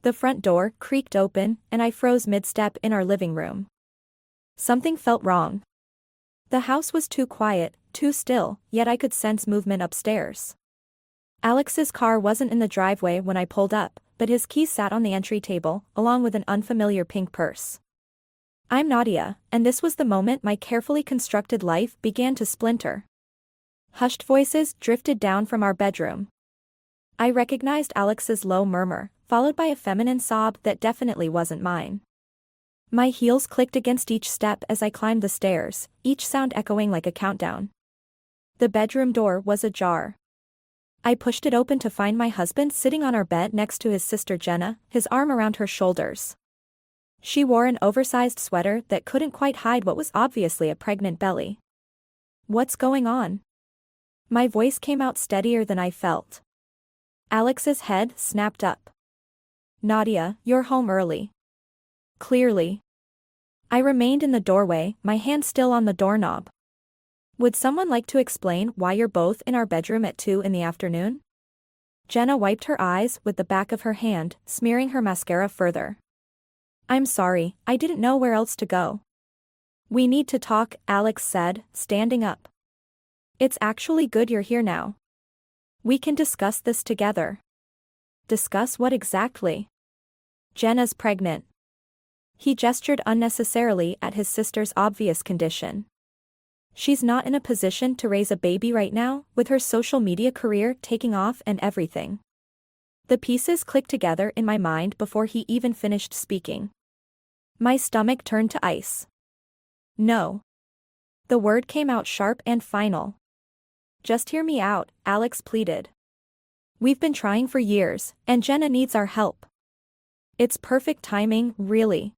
The front door creaked open, and I froze mid-step in our living room. Something felt wrong. The house was too quiet, too still, yet I could sense movement upstairs. Alex's car wasn't in the driveway when I pulled up, but his keys sat on the entry table, along with an unfamiliar pink purse. I'm Nadia, and this was the moment my carefully constructed life began to splinter. Hushed voices drifted down from our bedroom. I recognized Alex's low murmur, followed by a feminine sob that definitely wasn't mine. My heels clicked against each step as I climbed the stairs, each sound echoing like a countdown. The bedroom door was ajar. I pushed it open to find my husband sitting on our bed next to his sister Jenna, his arm around her shoulders. She wore an oversized sweater that couldn't quite hide what was obviously a pregnant belly. "What's going on?" My voice came out steadier than I felt. Alex's head snapped up. "Nadia, you're home early." Clearly. I remained in the doorway, my hand still on the doorknob. "Would someone like to explain why you're both in our bedroom at 2 in the afternoon?" Jenna wiped her eyes with the back of her hand, smearing her mascara further. "I'm sorry, I didn't know where else to go." "We need to talk," Alex said, standing up. "It's actually good you're here now. We can discuss this together." "Discuss what exactly?" "Jenna's pregnant." He gestured unnecessarily at his sister's obvious condition. "She's not in a position to raise a baby right now, with her social media career taking off and everything." The pieces clicked together in my mind before he even finished speaking. My stomach turned to ice. "No." The word came out sharp and final. "Just hear me out," Alex pleaded. "We've been trying for years, and Jenna needs our help. It's perfect timing, really."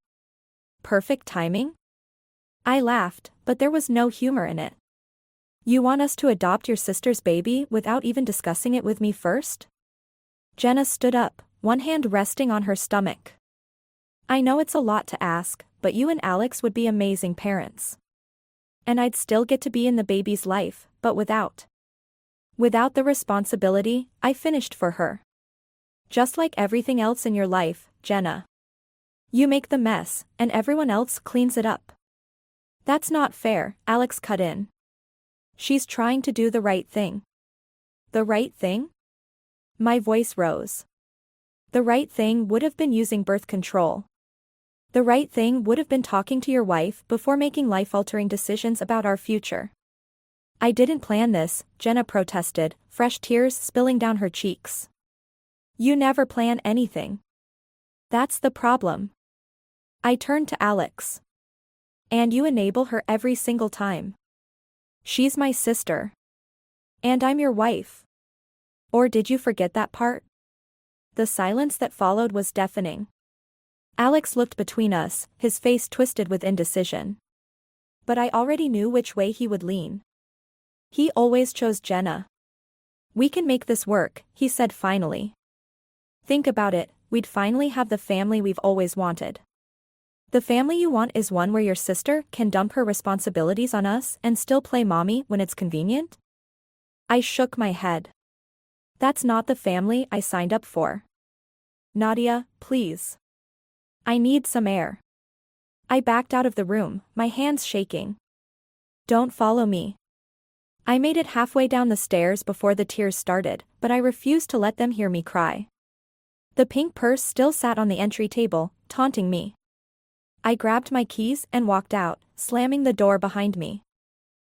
"Perfect timing?" I laughed, but there was no humor in it. "You want us to adopt your sister's baby without even discussing it with me first?" Jenna stood up, one hand resting on her stomach. "I know it's a lot to ask, but you and Alex would be amazing parents. And I'd still get to be in the baby's life, but without the responsibility I finished for her. Just like everything else in your life, Jenna. You make the mess, and everyone else cleans it up." "That's not fair," Alex cut in. "She's trying to do the right thing." "The right thing?" My voice rose. "The right thing would have been using birth control. The right thing would have been talking to your wife before making life-altering decisions about our future." "I didn't plan this," Jenna protested, fresh tears spilling down her cheeks. "You never plan anything. That's the problem." I turned to Alex. "And you enable her every single time. She's my sister. And I'm your wife. Or did you forget that part?" The silence that followed was deafening. Alex looked between us, his face twisted with indecision. But I already knew which way he would lean. He always chose Jenna. "We can make this work," he said finally. "Think about it, we'd finally have the family we've always wanted. The family you want is one where your sister can dump her responsibilities on us and still play mommy when it's convenient?" I shook my head. "That's not the family I signed up for. Nadia, please. I need some air." I backed out of the room, my hands shaking. "Don't follow me." I made it halfway down the stairs before the tears started, but I refused to let them hear me cry. The pink purse still sat on the entry table, taunting me. I grabbed my keys and walked out, slamming the door behind me.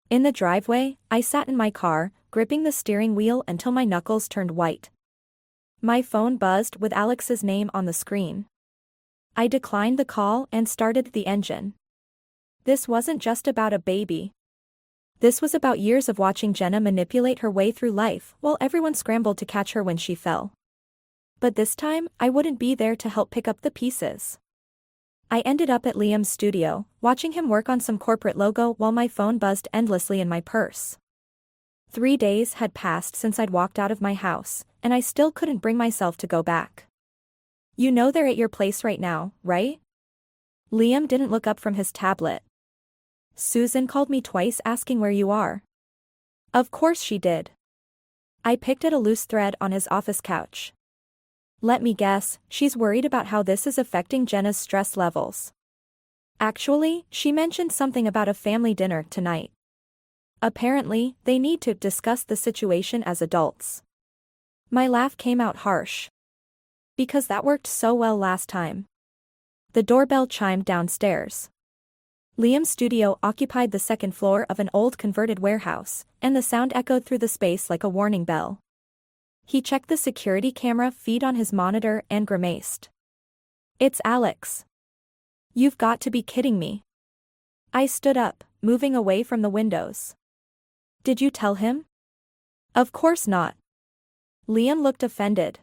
In the driveway, I sat in my car, gripping the steering wheel until my knuckles turned white. My phone buzzed with Alex's name on the screen. I declined the call and started the engine. This wasn't just about a baby. This was about years of watching Jenna manipulate her way through life while everyone scrambled to catch her when she fell. But this time, I wouldn't be there to help pick up the pieces. I ended up at Liam's studio, watching him work on some corporate logo while my phone buzzed endlessly in my purse. 3 days had passed since I'd walked out of my house, and I still couldn't bring myself to go back. "You know they're at your place right now, right?" Liam didn't look up from his tablet. "Susan called me twice asking where you are." Of course she did. I picked at a loose thread on his office couch. Let me guess, she's worried about how this is affecting Jenna's stress levels. Actually, she mentioned something about a family dinner tonight. Apparently, they need to discuss the situation as adults. My laugh came out harsh. Because that worked so well last time. The doorbell chimed downstairs. Liam's studio occupied the second floor of an old converted warehouse, and the sound echoed through the space like a warning bell. He checked the security camera feed on his monitor and grimaced. It's Alex. You've got to be kidding me. I stood up, moving away from the windows. Did you tell him? Of course not. Liam looked offended.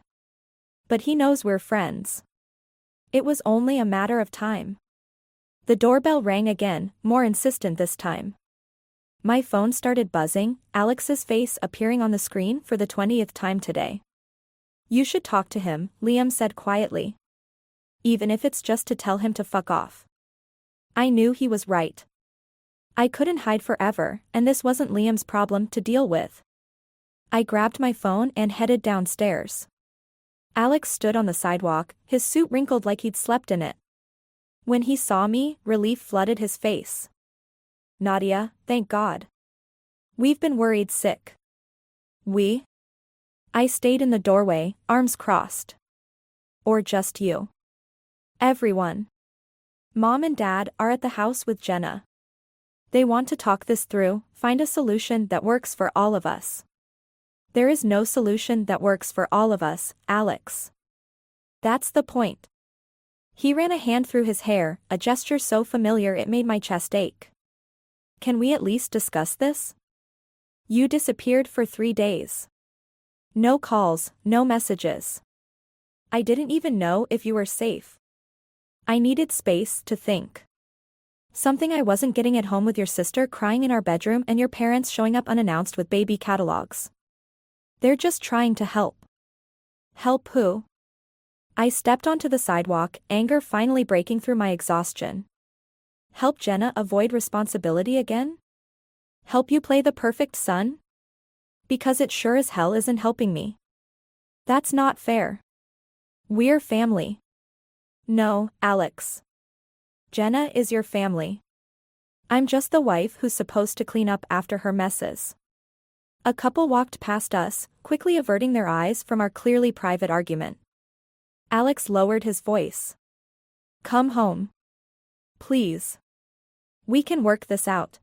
But he knows we're friends. It was only a matter of time. The doorbell rang again, more insistent this time. My phone started buzzing, Alex's face appearing on the screen for the 20th time today. You should talk to him, Liam said quietly. Even if it's just to tell him to fuck off. I knew he was right. I couldn't hide forever, and this wasn't Liam's problem to deal with. I grabbed my phone and headed downstairs. Alex stood on the sidewalk, his suit wrinkled like he'd slept in it. When he saw me, relief flooded his face. Nadia, thank God. We've been worried sick. We? I stayed in the doorway, arms crossed. Or just you? Everyone. Mom and Dad are at the house with Jenna. They want to talk this through, find a solution that works for all of us. There is no solution that works for all of us, Alex. That's the point. He ran a hand through his hair, a gesture so familiar it made my chest ache. Can we at least discuss this? You disappeared for 3 days. No calls, no messages. I didn't even know if you were safe. I needed space to think. Something I wasn't getting at home with your sister crying in our bedroom and your parents showing up unannounced with baby catalogs. They're just trying to help. Help who? I stepped onto the sidewalk, anger finally breaking through my exhaustion. Help Jenna avoid responsibility again? Help you play the perfect son? Because it sure as hell isn't helping me. That's not fair. We're family. No, Alex. Jenna is your family. I'm just the wife who's supposed to clean up after her messes. A couple walked past us, quickly averting their eyes from our clearly private argument. Alex lowered his voice. Come home. Please. We can work this out.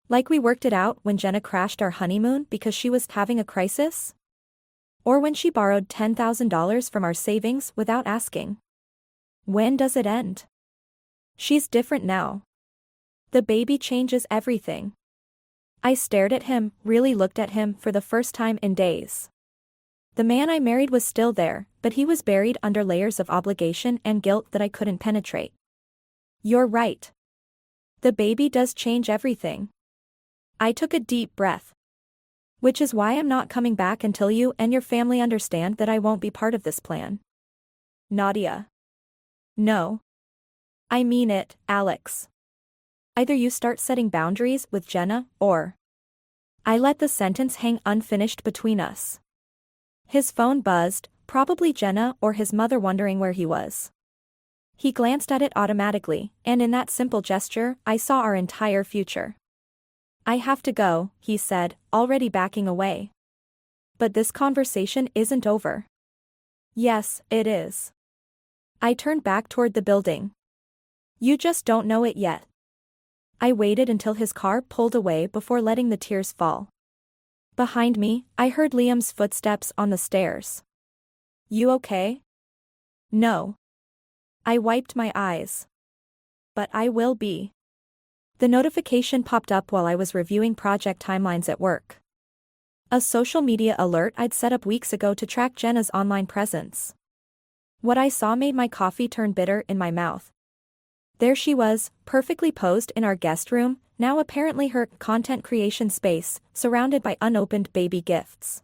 Like we worked it out when Jenna crashed our honeymoon because she was having a crisis? Or when she borrowed $10,000 from our savings without asking. When does it end? She's different now. The baby changes everything. I stared at him, really looked at him for the first time in days. The man I married was still there, but he was buried under layers of obligation and guilt that I couldn't penetrate. You're right. The baby does change everything. I took a deep breath. Which is why I'm not coming back until you and your family understand that I won't be part of this plan. Nadia. No. I mean it, Alex. Either you start setting boundaries with Jenna, or I let the sentence hang unfinished between us. His phone buzzed, probably Jenna or his mother wondering where he was. He glanced at it automatically, and in that simple gesture, I saw our entire future. I have to go, he said, already backing away. But this conversation isn't over. Yes, it is. I turned back toward the building. You just don't know it yet. I waited until his car pulled away before letting the tears fall. Behind me, I heard Liam's footsteps on the stairs. You okay? No. I wiped my eyes. But I will be. The notification popped up while I was reviewing project timelines at work. A social media alert I'd set up weeks ago to track Jenna's online presence. What I saw made my coffee turn bitter in my mouth. There she was, perfectly posed in our guest room, now apparently her content creation space, surrounded by unopened baby gifts.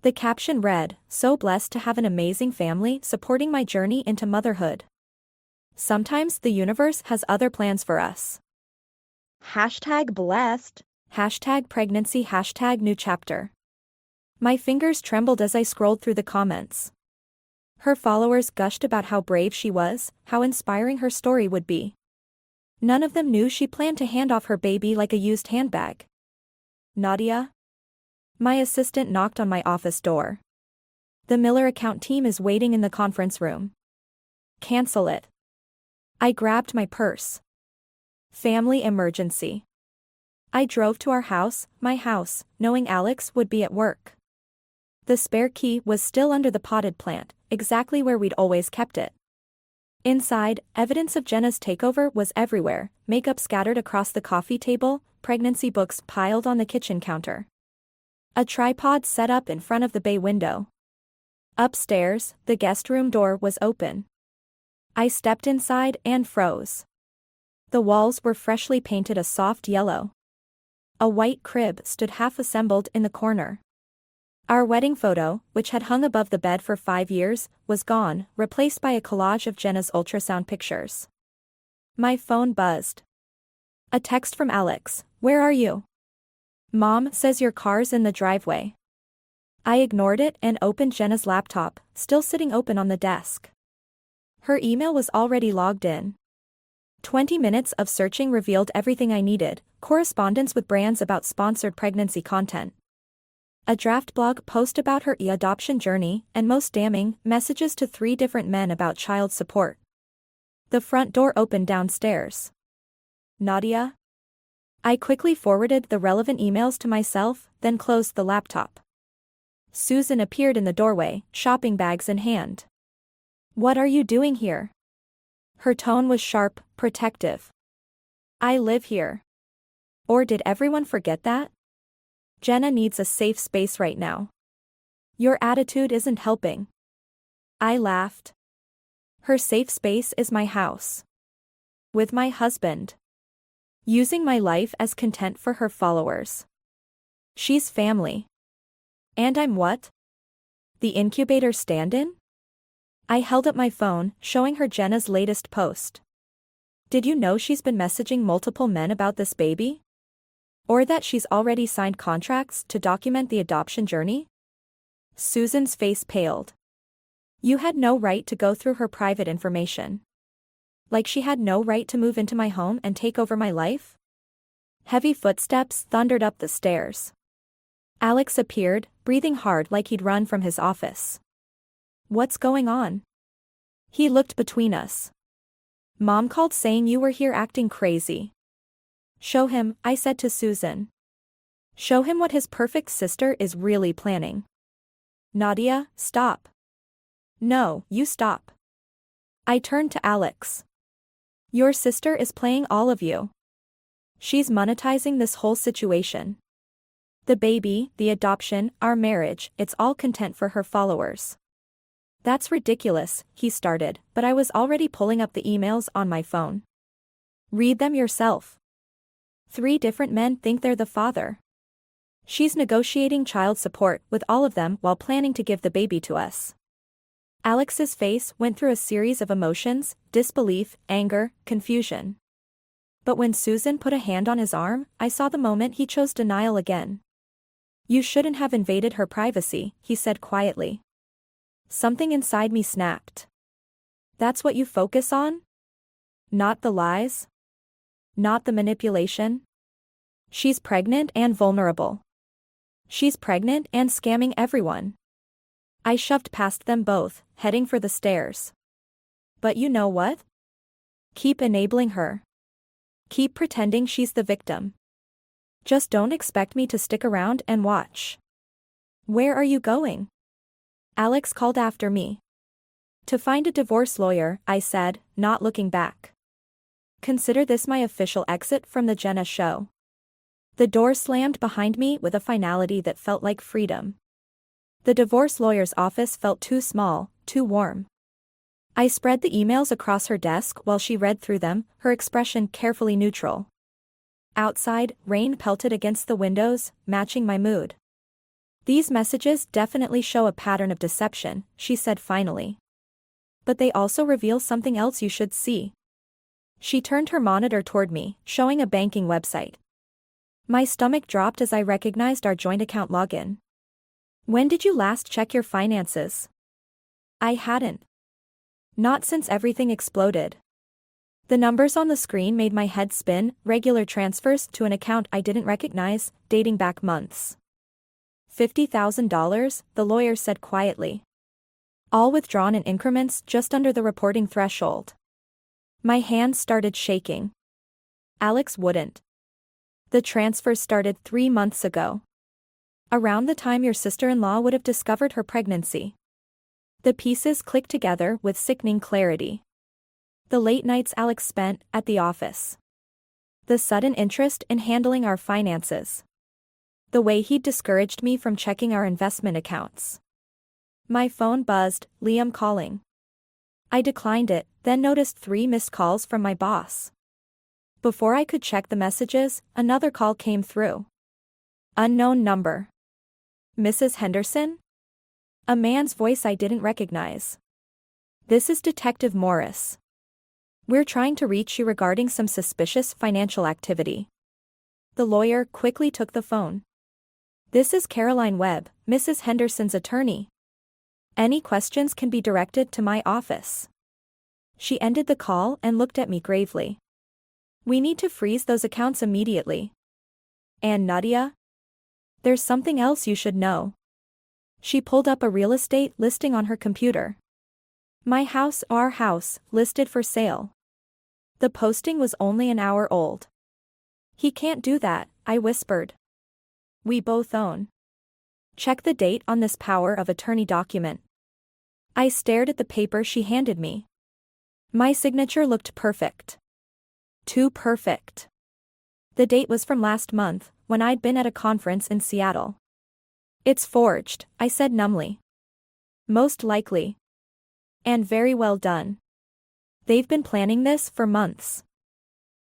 The caption read, "So blessed to have an amazing family supporting my journey into motherhood. Sometimes the universe has other plans for us. #blessed. #pregnancy #new chapter." My fingers trembled as I scrolled through the comments. Her followers gushed about how brave she was, how inspiring her story would be. None of them knew she planned to hand off her baby like a used handbag. Nadia? My assistant knocked on my office door. The Miller account team is waiting in the conference room. Cancel it. I grabbed my purse. Family emergency. I drove to our house, my house, knowing Alex would be at work. The spare key was still under the potted plant, exactly where we'd always kept it. Inside, evidence of Jenna's takeover was everywhere, makeup scattered across the coffee table, pregnancy books piled on the kitchen counter. A tripod set up in front of the bay window. Upstairs, the guest room door was open. I stepped inside and froze. The walls were freshly painted a soft yellow. A white crib stood half-assembled in the corner. Our wedding photo, which had hung above the bed for 5 years, was gone, replaced by a collage of Jenna's ultrasound pictures. My phone buzzed. A text from Alex, "Where are you?" "Mom says your car's in the driveway." I ignored it and opened Jenna's laptop, still sitting open on the desk. Her email was already logged in. 20 minutes of searching revealed everything I needed: correspondence with brands about sponsored pregnancy content, a draft blog post about her e-adoption journey, and most damning, messages to 3 different men about child support. The front door opened downstairs. "Nadia?" I quickly forwarded the relevant emails to myself, then closed the laptop. Susan appeared in the doorway, shopping bags in hand. "What are you doing here?" Her tone was sharp, protective. "I live here." Or did everyone forget that? Jenna needs a safe space right now. Your attitude isn't helping. I laughed. Her safe space is my house. With my husband. Using my life as content for her followers. She's family. And I'm what? The incubator stand-in? I held up my phone, showing her Jenna's latest post. Did you know she's been messaging multiple men about this baby? Or that she's already signed contracts to document the adoption journey? Susan's face paled. You had no right to go through her private information. Like she had no right to move into my home and take over my life? Heavy footsteps thundered up the stairs. Alex appeared, breathing hard like he'd run from his office. What's going on? He looked between us. Mom called saying you were here acting crazy. Show him, I said to Susan. Show him what his perfect sister is really planning. Nadia, stop. No, you stop. I turned to Alex. Your sister is playing all of you. She's monetizing this whole situation. The baby, the adoption, our marriage, it's all content for her followers. That's ridiculous, he started, but I was already pulling up the emails on my phone. Read them yourself. 3 different men think they're the father. She's negotiating child support with all of them while planning to give the baby to us. Alex's face went through a series of emotions: disbelief, anger, confusion. But when Susan put a hand on his arm, I saw the moment he chose denial again. You shouldn't have invaded her privacy, he said quietly. Something inside me snapped. That's what you focus on? Not the lies? Not the manipulation? She's pregnant and vulnerable. She's pregnant and scamming everyone. I shoved past them both, heading for the stairs. But you know what? Keep enabling her. Keep pretending she's the victim. Just don't expect me to stick around and watch. Where are you going? Alex called after me. To find a divorce lawyer, I said, not looking back. Consider this my official exit from the Jenna show. The door slammed behind me with a finality that felt like freedom. The divorce lawyer's office felt too small, too warm. I spread the emails across her desk while she read through them, her expression carefully neutral. Outside, rain pelted against the windows, matching my mood. These messages definitely show a pattern of deception, she said finally. But they also reveal something else you should see. She turned her monitor toward me, showing a banking website. My stomach dropped as I recognized our joint account login. When did you last check your finances? I hadn't. Not since everything exploded. The numbers on the screen made my head spin, regular transfers to an account I didn't recognize, dating back months. $50,000, the lawyer said quietly. All withdrawn in increments just under the reporting threshold. My hands started shaking. Alex wouldn't. The transfers started 3 months ago. Around the time your sister-in-law would have discovered her pregnancy. The pieces clicked together with sickening clarity. The late nights Alex spent at the office. The sudden interest in handling our finances. The way he'd discouraged me from checking our investment accounts. My phone buzzed, Liam calling. I declined it, then noticed 3 missed calls from my boss. Before I could check the messages, another call came through. Unknown number. Mrs. Henderson? A man's voice I didn't recognize. This is Detective Morris. We're trying to reach you regarding some suspicious financial activity. The lawyer quickly took the phone. This is Caroline Webb, Mrs. Henderson's attorney. Any questions can be directed to my office. She ended the call and looked at me gravely. We need to freeze those accounts immediately. And Nadia? There's something else you should know. She pulled up a real estate listing on her computer. My house, our house, listed for sale. The posting was only an hour old. He can't do that, I whispered. We both own. Check the date on this power of attorney document. I stared at the paper she handed me. My signature looked perfect. Too perfect. The date was from last month, when I'd been at a conference in Seattle. It's forged, I said numbly. Most likely. And very well done. They've been planning this for months.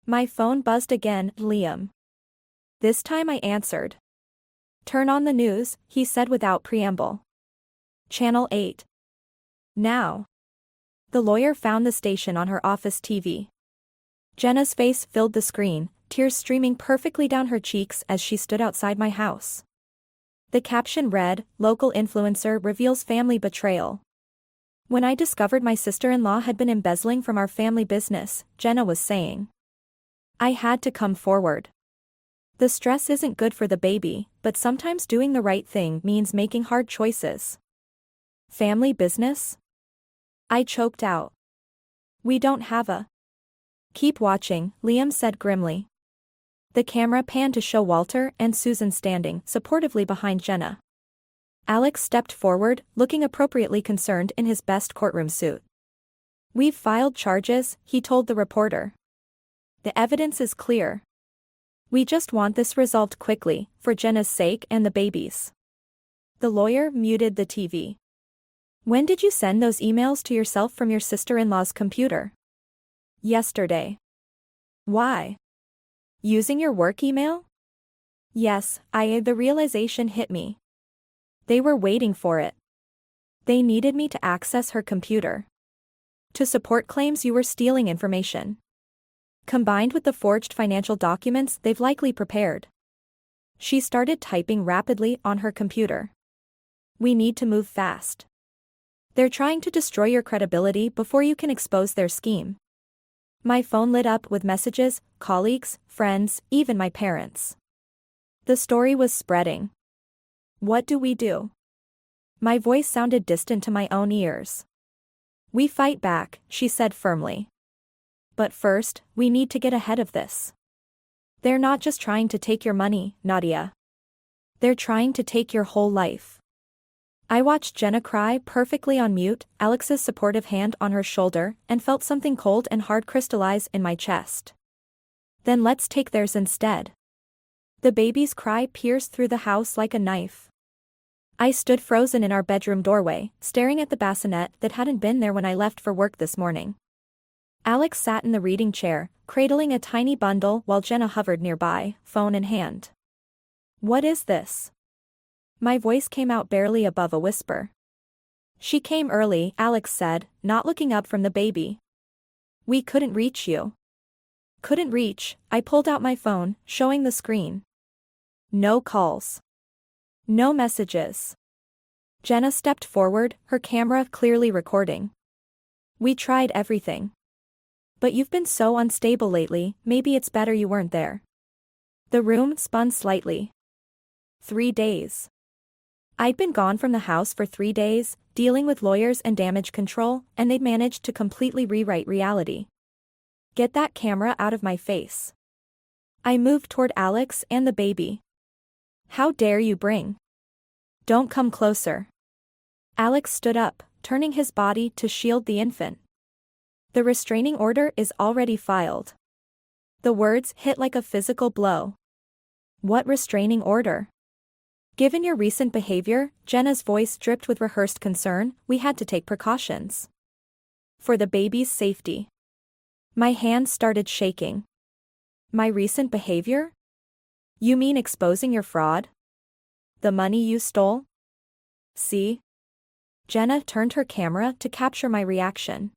My phone buzzed again, Liam. This time I answered. Turn on the news, he said without preamble. Channel 8. Now. The lawyer found the station on her office TV. Jenna's face filled the screen, tears streaming perfectly down her cheeks as she stood outside my house. The caption read, Local influencer reveals family betrayal. When I discovered my sister-in-law had been embezzling from our family business, Jenna was saying. I had to come forward. The stress isn't good for the baby, but sometimes doing the right thing means making hard choices. Family business? I choked out. We don't have a. Keep watching, Liam said grimly. The camera panned to show Walter and Susan standing supportively behind Jenna. Alex stepped forward, looking appropriately concerned in his best courtroom suit. We've filed charges, he told the reporter. The evidence is clear. We just want this resolved quickly, for Jenna's sake and the baby's. The lawyer muted the TV. When did you send those emails to yourself from your sister-in-law's computer? Yesterday. Why? Using your work email? Yes, the realization hit me. They were waiting for it. They needed me to access her computer. To support claims you were stealing information. Combined with the forged financial documents they've likely prepared. She started typing rapidly on her computer. We need to move fast. They're trying to destroy your credibility before you can expose their scheme. My phone lit up with messages, colleagues, friends, even my parents. The story was spreading. What do we do? My voice sounded distant to my own ears. We fight back, she said firmly. But first, we need to get ahead of this. They're not just trying to take your money, Nadia. They're trying to take your whole life. I watched Jenna cry perfectly on mute, Alex's supportive hand on her shoulder, and felt something cold and hard crystallize in my chest. Then let's take theirs instead. The baby's cry pierced through the house like a knife. I stood frozen in our bedroom doorway, staring at the bassinet that hadn't been there when I left for work this morning. Alex sat in the reading chair, cradling a tiny bundle while Jenna hovered nearby, phone in hand. What is this? My voice came out barely above a whisper. She came early, Alex said, not looking up from the baby. We couldn't reach you. Couldn't reach, I pulled out my phone, showing the screen. No calls. No messages. Jenna stepped forward, her camera clearly recording. We tried everything. But you've been so unstable lately, maybe it's better you weren't there. The room spun slightly. 3 days. I'd been gone from the house for 3 days, dealing with lawyers and damage control, and they'd managed to completely rewrite reality. Get that camera out of my face. I moved toward Alex and the baby. How dare you bring? Don't come closer. Alex stood up, turning his body to shield the infant. The restraining order is already filed. The words hit like a physical blow. What restraining order? Given your recent behavior, Jenna's voice dripped with rehearsed concern, we had to take precautions. For the baby's safety. My hands started shaking. My recent behavior? You mean exposing your fraud? The money you stole? See? Jenna turned her camera to capture my reaction.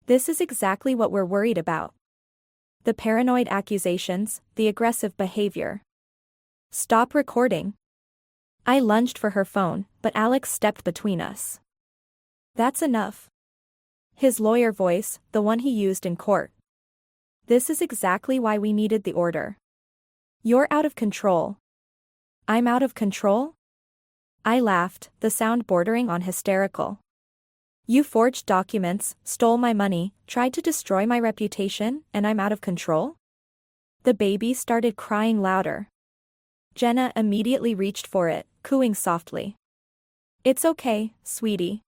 This is exactly what we're worried about. The paranoid accusations, the aggressive behavior. Stop recording. I lunged for her phone, but Alex stepped between us. That's enough. His lawyer voice, the one he used in court. This is exactly why we needed the order. You're out of control. I'm out of control? I laughed, the sound bordering on hysterical. You forged documents, stole my money, tried to destroy my reputation, and I'm out of control? The baby started crying louder. Jenna immediately reached for it, cooing softly. It's okay, sweetie.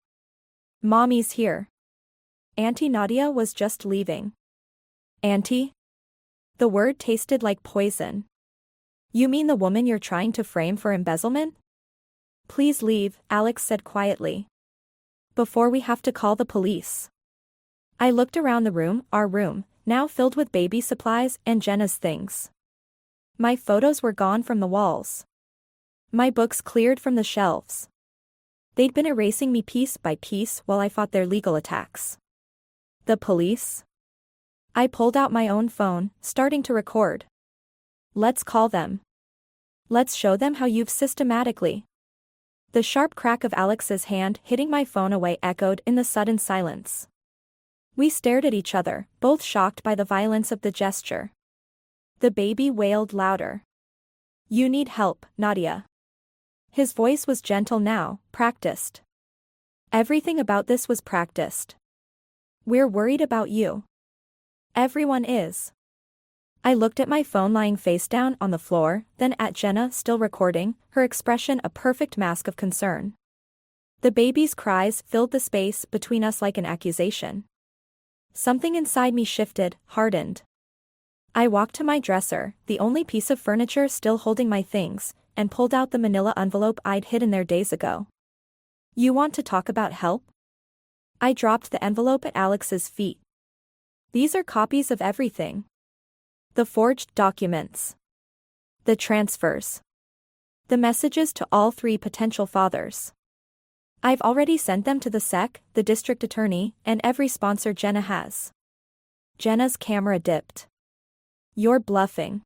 Mommy's here. Auntie Nadia was just leaving. Auntie? The word tasted like poison. You mean the woman you're trying to frame for embezzlement? Please leave, Alex said quietly. Before we have to call the police. I looked around the room, our room, now filled with baby supplies and Jenna's things. My photos were gone from the walls. My books cleared from the shelves. They'd been erasing me piece by piece while I fought their legal attacks. The police? I pulled out my own phone, starting to record. Let's call them. Let's show them how you've systematically. The sharp crack of Alex's hand hitting my phone away echoed in the sudden silence. We stared at each other, both shocked by the violence of the gesture. The baby wailed louder. You need help, Nadia. His voice was gentle now, practiced. Everything about this was practiced. We're worried about you. Everyone is. I looked at my phone lying face down on the floor, then at Jenna still recording, her expression a perfect mask of concern. The baby's cries filled the space between us like an accusation. Something inside me shifted, hardened. I walked to my dresser, the only piece of furniture still holding my things, and pulled out the manila envelope I'd hidden there days ago. You want to talk about help? I dropped the envelope at Alex's feet. These are copies of everything. The forged documents. The transfers. The messages to all 3 potential fathers. I've already sent them to the SEC, the district attorney, and every sponsor Jenna has. Jenna's camera dipped. You're bluffing.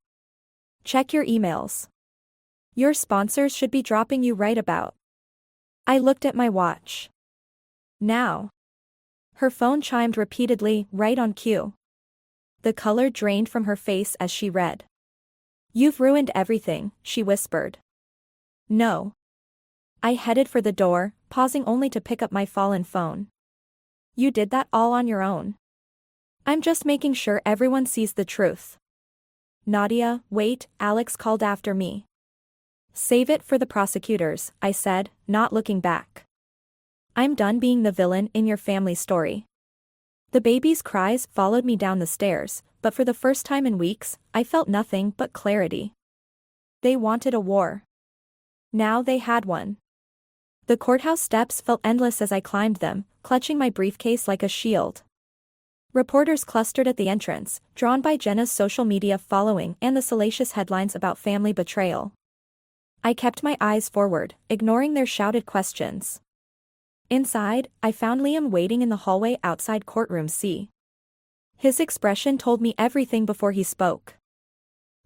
Check your emails. Your sponsors should be dropping you right about. I looked at my watch. Now. Her phone chimed repeatedly, right on cue. The color drained from her face as she read. You've ruined everything, she whispered. No. I headed for the door, pausing only to pick up my fallen phone. You did that all on your own. I'm just making sure everyone sees the truth. Nadia, wait, Alex called after me. Save it for the prosecutors, I said, not looking back. I'm done being the villain in your family story. The baby's cries followed me down the stairs, but for the first time in weeks, I felt nothing but clarity. They wanted a war. Now they had one. The courthouse steps felt endless as I climbed them, clutching my briefcase like a shield. Reporters clustered at the entrance, drawn by Jenna's social media following and the salacious headlines about family betrayal. I kept my eyes forward, ignoring their shouted questions. Inside, I found Liam waiting in the hallway outside courtroom C. His expression told me everything before he spoke.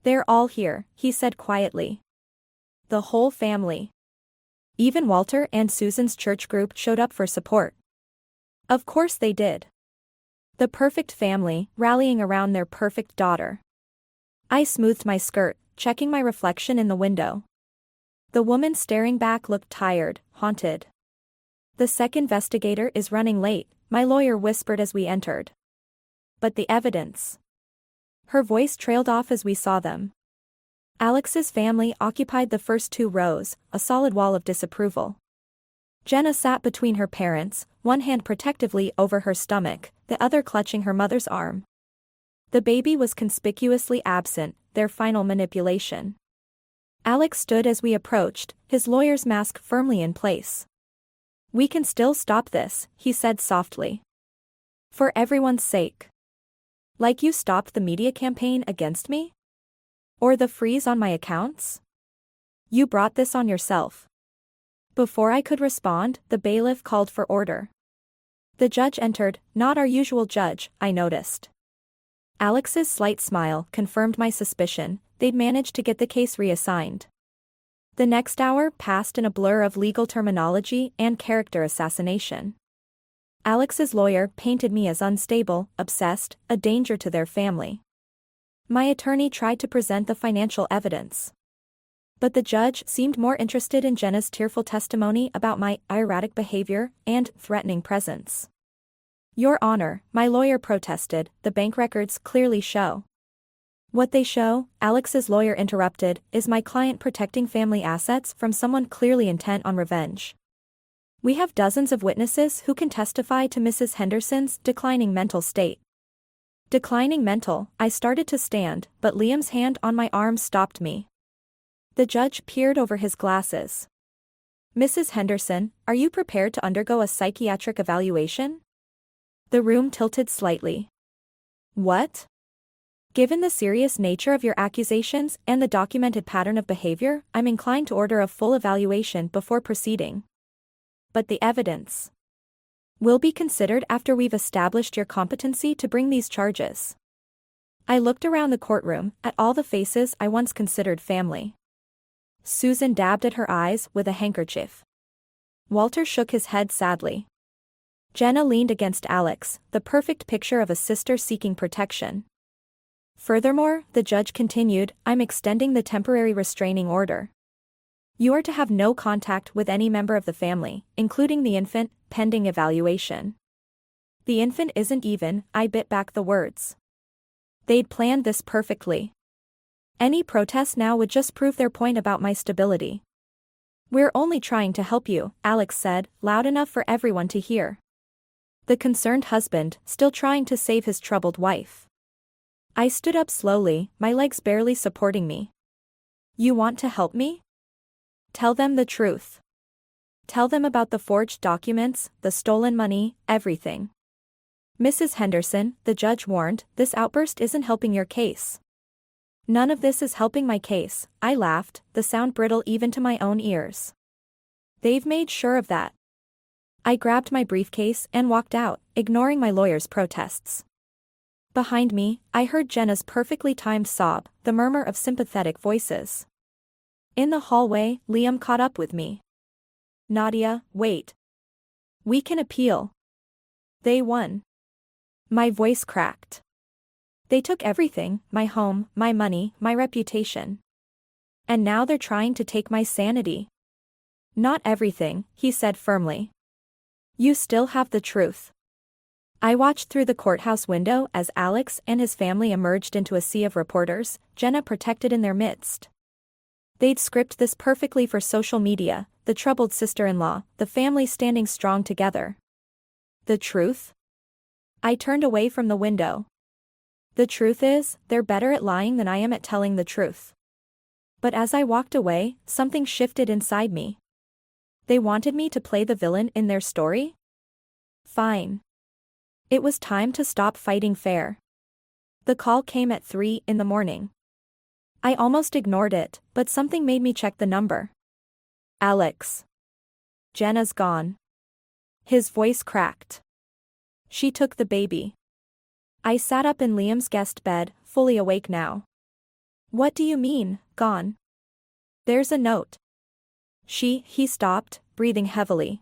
They're all here, he said quietly. The whole family. Even Walter and Susan's church group showed up for support. Of course they did. The perfect family, rallying around their perfect daughter. I smoothed my skirt, checking my reflection in the window. The woman staring back looked tired, haunted. The second investigator is running late, my lawyer whispered as we entered. But the evidence. Her voice trailed off as we saw them. Alex's family occupied the first 2 rows, a solid wall of disapproval. Jenna sat between her parents, one hand protectively over her stomach, the other clutching her mother's arm. The baby was conspicuously absent, their final manipulation. Alex stood as we approached, his lawyer's mask firmly in place. "We can still stop this," he said softly. "For everyone's sake." "Like you stopped the media campaign against me? Or the freeze on my accounts? You brought this on yourself." Before I could respond, the bailiff called for order. The judge entered, not our usual judge, I noticed. Alex's slight smile confirmed my suspicion, they'd managed to get the case reassigned. The next hour passed in a blur of legal terminology and character assassination. Alex's lawyer painted me as unstable, obsessed, a danger to their family. My attorney tried to present the financial evidence. But the judge seemed more interested in Jenna's tearful testimony about my erratic behavior and threatening presence. "Your Honor," my lawyer protested, "the bank records clearly show." "What they show," Alex's lawyer interrupted, "is my client protecting family assets from someone clearly intent on revenge. We have dozens of witnesses who can testify to Mrs. Henderson's declining mental state." Declining mental, I started to stand, but Liam's hand on my arm stopped me. The judge peered over his glasses. "Mrs. Henderson, are you prepared to undergo a psychiatric evaluation?" The room tilted slightly. "What?" "Given the serious nature of your accusations and the documented pattern of behavior, I'm inclined to order a full evaluation before proceeding." "But the evidence will be considered after we've established your competency to bring these charges." I looked around the courtroom, at all the faces I once considered family. Susan dabbed at her eyes with a handkerchief. Walter shook his head sadly. Jenna leaned against Alex, the perfect picture of a sister seeking protection. Furthermore, the judge continued, "I'm extending the temporary restraining order. You are to have no contact with any member of the family, including the infant, pending evaluation." "The infant isn't even," I bit back the words. They'd planned this perfectly. Any protest now would just prove their point about my stability. "We're only trying to help you," Alex said, loud enough for everyone to hear. The concerned husband, still trying to save his troubled wife. I stood up slowly, my legs barely supporting me. "You want to help me? Tell them the truth. Tell them about the forged documents, the stolen money, everything." "Mrs. Henderson," the judge warned, "this outburst isn't helping your case." "None of this is helping my case," I laughed, the sound brittle even to my own ears. "They've made sure of that." I grabbed my briefcase and walked out, ignoring my lawyer's protests. Behind me, I heard Jenna's perfectly timed sob, the murmur of sympathetic voices. In the hallway, Liam caught up with me. "Nadia, wait. We can appeal. They won." My voice cracked. "They took everything, my home, my money, my reputation. And now they're trying to take my sanity." "Not everything," he said firmly. "You still have the truth." I watched through the courthouse window as Alex and his family emerged into a sea of reporters, Jenna protected in their midst. They'd scripted this perfectly for social media, the troubled sister-in-law, the family standing strong together. The truth? I turned away from the window. The truth is, they're better at lying than I am at telling the truth. But as I walked away, something shifted inside me. They wanted me to play the villain in their story? Fine. It was time to stop fighting fair. The call came at 3 in the morning. I almost ignored it, but something made me check the number. "Alex. Jenna's gone." His voice cracked. "She took the baby." I sat up in Liam's guest bed, fully awake now. "What do you mean, gone?" "There's a note." He stopped, breathing heavily.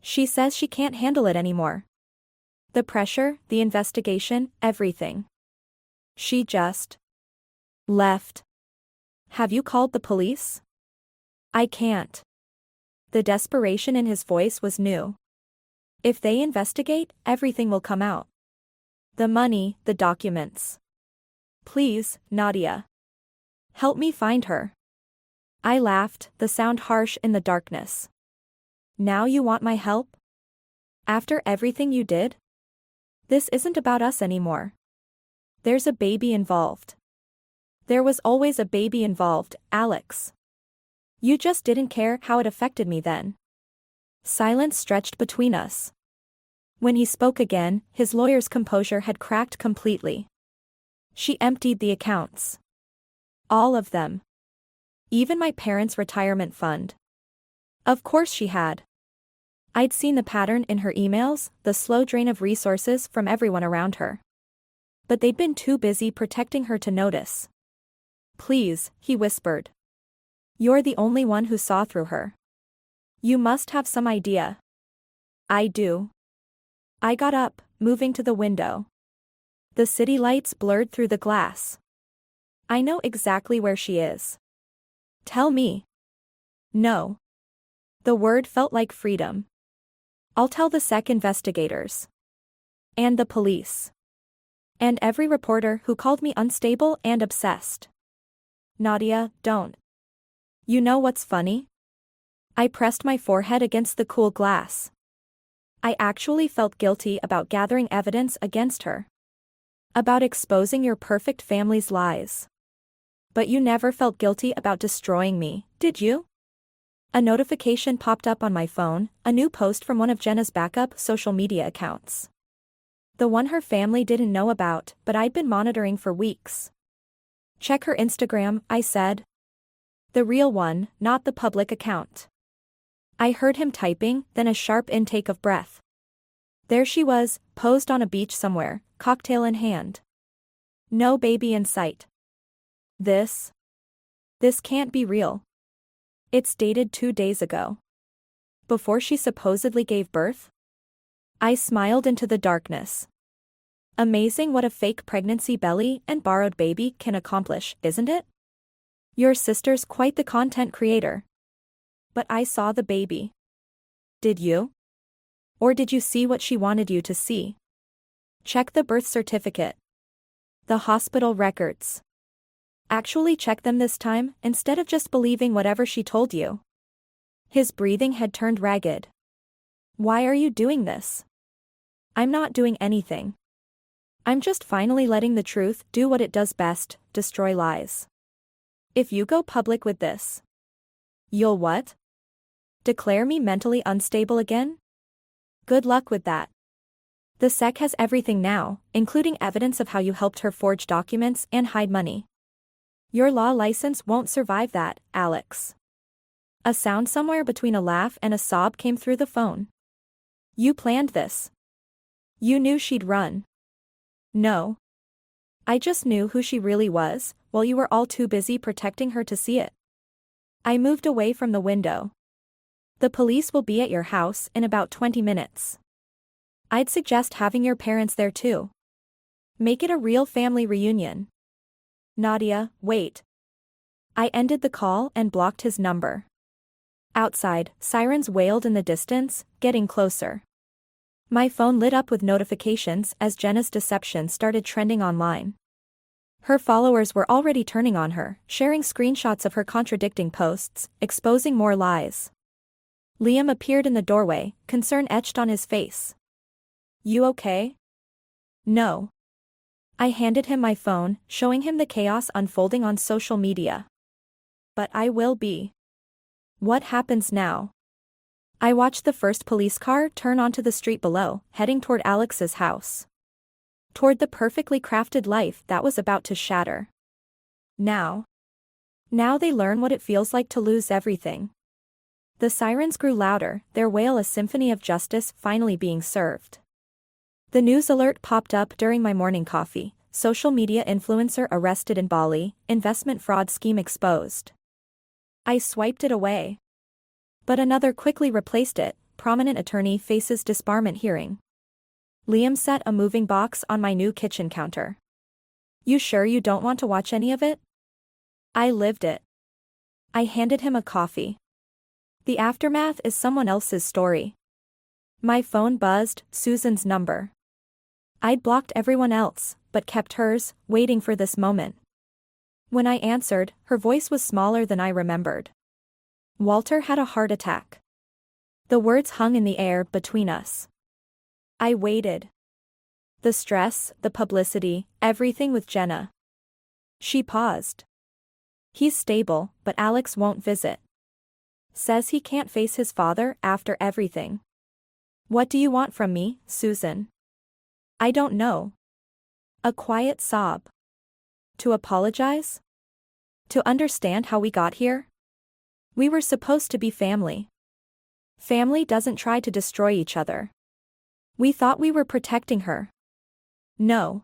She says she can't handle it anymore. The pressure, the investigation, everything. She just left. Have you called the police? I can't. The desperation in his voice was new. If they investigate, everything will come out. The money, the documents. Please, Nadia. Help me find her. I laughed, the sound harsh in the darkness. Now you want my help? After everything you did? This isn't about us anymore. There's a baby involved. There was always a baby involved, Alex. You just didn't care how it affected me then. Silence stretched between us. When he spoke again, his lawyer's composure had cracked completely. She emptied the accounts. All of them. Even my parents' retirement fund. Of course she had. I'd seen the pattern in her emails, the slow drain of resources from everyone around her. But they'd been too busy protecting her to notice. Please, he whispered. You're the only one who saw through her. You must have some idea. I do. I got up, moving to the window. The city lights blurred through the glass. I know exactly where she is. Tell me. No. The word felt like freedom. I'll tell the SEC investigators. And the police. And every reporter who called me unstable and obsessed. Nadia, don't. You know what's funny? I pressed my forehead against the cool glass. I actually felt guilty about gathering evidence against her. About exposing your perfect family's lies. But you never felt guilty about destroying me, did you? A notification popped up on my phone, a new post from one of Jenna's backup social media accounts. The one her family didn't know about, but I'd been monitoring for weeks. Check her Instagram, I said. The real one, not the public account. I heard him typing, then a sharp intake of breath. There she was, posed on a beach somewhere, cocktail in hand. No baby in sight. This can't be real. It's dated 2 days ago. Before she supposedly gave birth? I smiled into the darkness. Amazing what a fake pregnancy belly and borrowed baby can accomplish, isn't it? Your sister's quite the content creator. But I saw the baby. Did you? Or did you see what she wanted you to see? Check the birth certificate. The hospital records. Actually check them this time, instead of just believing whatever she told you. His breathing had turned ragged. Why are you doing this? I'm not doing anything. I'm just finally letting the truth do what it does best, destroy lies. If you go public with this, you'll what? Declare me mentally unstable again? Good luck with that. The SEC has everything now, including evidence of how you helped her forge documents and hide money. Your law license won't survive that, Alex. A sound somewhere between a laugh and a sob came through the phone. You planned this. You knew she'd run. No. I just knew who she really was, while you were all too busy protecting her to see it. I moved away from the window. The police will be at your house in about 20 minutes. I'd suggest having your parents there too. Make it a real family reunion. Nadia, wait. I ended the call and blocked his number. Outside, sirens wailed in the distance, getting closer. My phone lit up with notifications as Jenna's deception started trending online. Her followers were already turning on her, sharing screenshots of her contradicting posts, exposing more lies. Liam appeared in the doorway, concern etched on his face. You okay? No. I handed him my phone, showing him the chaos unfolding on social media. But I will be. What happens now? I watched the first police car turn onto the street below, heading toward Alex's house. Toward the perfectly crafted life that was about to shatter. Now they learn what it feels like to lose everything. The sirens grew louder, their wail a symphony of justice finally being served. The news alert popped up during my morning coffee. Social media influencer arrested in Bali, investment fraud scheme exposed. I swiped it away. But another quickly replaced it. Prominent attorney faces disbarment hearing. Liam set a moving box on my new kitchen counter. You sure you don't want to watch any of it? I lived it. I handed him a coffee. The aftermath is someone else's story. My phone buzzed, Susan's number. I'd blocked everyone else, but kept hers, waiting for this moment. When I answered, her voice was smaller than I remembered. Walter had a heart attack. The words hung in the air between us. I waited. The stress, the publicity, everything with Jenna. She paused. He's stable, but Alex won't visit. Says he can't face his father after everything. What do you want from me, Susan? I don't know. A quiet sob. To apologize? To understand how we got here? We were supposed to be family. Family doesn't try to destroy each other. We thought we were protecting her. No.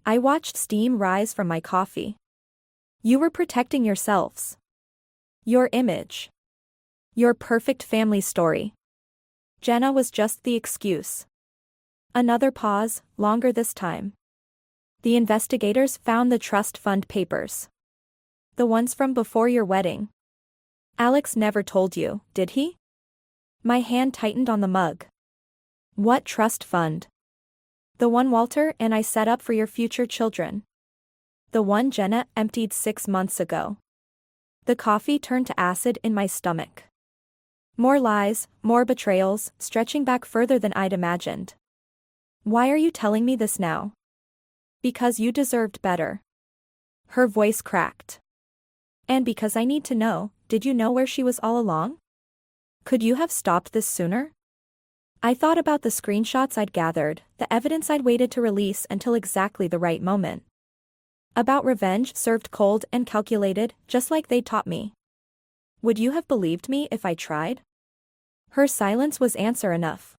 I watched steam rise from my coffee. You were protecting yourselves. Your image. Your perfect family story. Jenna was just the excuse. Another pause, longer this time. The investigators found the trust fund papers. The ones from before your wedding. Alex never told you, did he? My hand tightened on the mug. What trust fund? The one Walter and I set up for your future children. The one Jenna emptied 6 months ago. The coffee turned to acid in my stomach. More lies, more betrayals, stretching back further than I'd imagined. Why are you telling me this now? Because you deserved better. Her voice cracked. And because I need to know, did you know where she was all along? Could you have stopped this sooner? I thought about the screenshots I'd gathered, the evidence I'd waited to release until exactly the right moment. About revenge served cold and calculated, just like they taught me. Would you have believed me if I tried? Her silence was answer enough.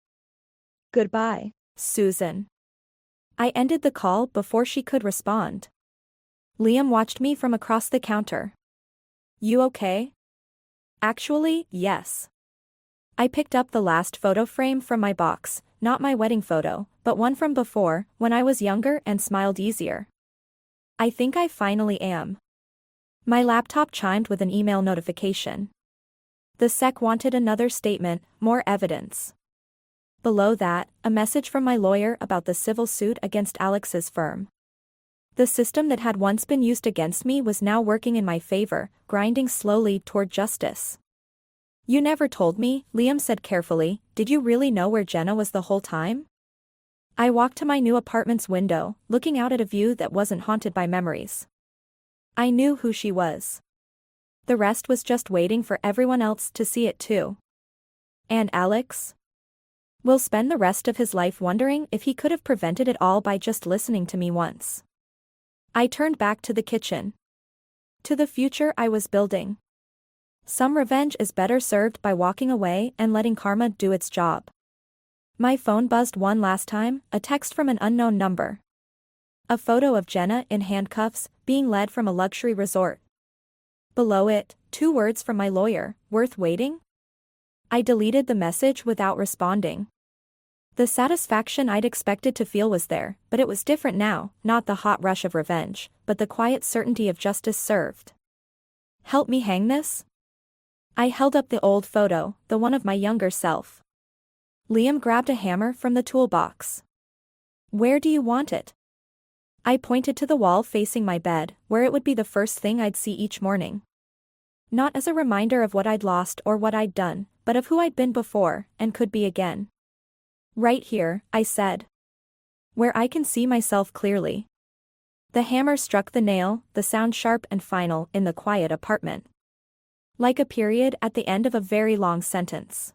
Goodbye, Susan. I ended the call before she could respond. Liam watched me from across the counter. You okay? Actually, yes. I picked up the last photo frame from my box, not my wedding photo, but one from before, when I was younger and smiled easier. I think I finally am. My laptop chimed with an email notification. The SEC wanted another statement, more evidence. Below that, a message from my lawyer about the civil suit against Alex's firm. The system that had once been used against me was now working in my favor, grinding slowly toward justice. You never told me, Liam said carefully. Did you really know where Jenna was the whole time? I walked to my new apartment's window, looking out at a view that wasn't haunted by memories. I knew who she was. The rest was just waiting for everyone else to see it too. And Alex? Will spend the rest of his life wondering if he could have prevented it all by just listening to me once. I turned back to the kitchen. To the future I was building. Some revenge is better served by walking away and letting karma do its job. My phone buzzed one last time, a text from an unknown number. A photo of Jenna in handcuffs, being led from a luxury resort. Below it, 2 words from my lawyer, worth waiting? I deleted the message without responding. The satisfaction I'd expected to feel was there, but it was different now, not the hot rush of revenge, but the quiet certainty of justice served. Help me hang this? I held up the old photo, the one of my younger self. Liam grabbed a hammer from the toolbox. Where do you want it? I pointed to the wall facing my bed, where it would be the first thing I'd see each morning. Not as a reminder of what I'd lost or what I'd done, but of who I'd been before, and could be again. Right here, I said. Where I can see myself clearly. The hammer struck the nail, the sound sharp and final in the quiet apartment. Like a period at the end of a very long sentence.